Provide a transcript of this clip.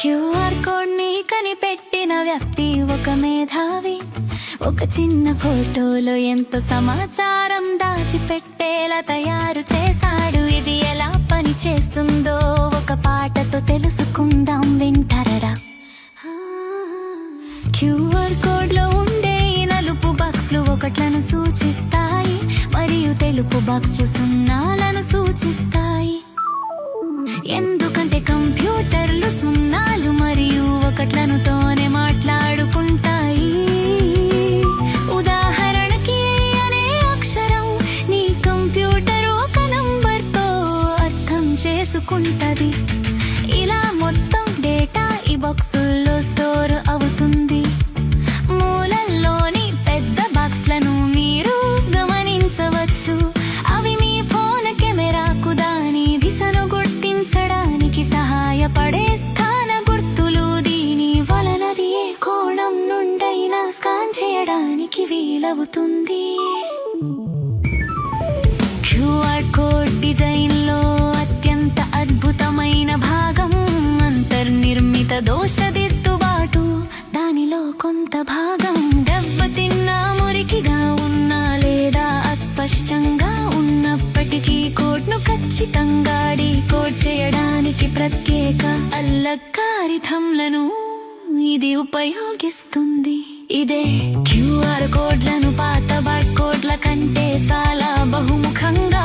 QR code ని కనిపెట్టిన వ్యక్తి ఒక మేధావి. ఒక చిన్న ఫోటోలో ఎంతో సమాచారం దాచిపెట్టేలా తయారు చేశాడు. ఇది ఎలా పని చేస్తుందో ఒక పాటతో తెలుసుకుందాం, వింటారా? క్యూఆర్ కోడ్ లో ఉండే ఈ నలుపు బాక్స్లు ఒకట్లను సూచిస్తాయి, మరియు తెలుపు బాక్స్లు సున్నాలను సూచిస్తాయి. ఎందుకంటే కంప్యూటర్లు సున్నాలు మరియు ఒకట్లను తోనే మాట్లాడుకుంటాయి. ఉదాహరణకి అనే అక్షరం నీ కంప్యూటర్ ఒక నంబర్తో అర్థం చేసుకుంటది. ఇలా మొత్తం డేటా ఈ బాక్సుల్లో స్టోర్ అవుతుంది. మూలల్లోని పెద్ద బాక్స్లను మీరు గమనించవచ్చు. అవి మీ ఫోన్ కెమెరాకు దాని దిశను గుర్తించడానికి సహాయపడే స్థాన గుర్తులు. దీని వలనది ఏ కోణం నుండైనా స్కాన్ చేయడానికి వీలవుతుంది. క్యూఆర్ కోడ్ డిజైన్ లో అత్యంత అద్భుతమైన భాగం అంతర్నిర్మిత దోష దిద్దుబాటు. దానిలో కొంత భాగం దెబ్బతిన్న, మురికిగా ఉన్నా లేదా అస్పష్టంగా ఉన్నప్పటికీ కోడ్ను ఖచ్చితంగా డీకోడ్ చేయడానికి ప్రత్యేక అల్గారిథంలను ఇది ఉపయోగిస్తుంది. ఇదే క్యూఆర్ కోడ్లను పాత బార్ కోడ్ల కంటే చాలా బహుముఖంగా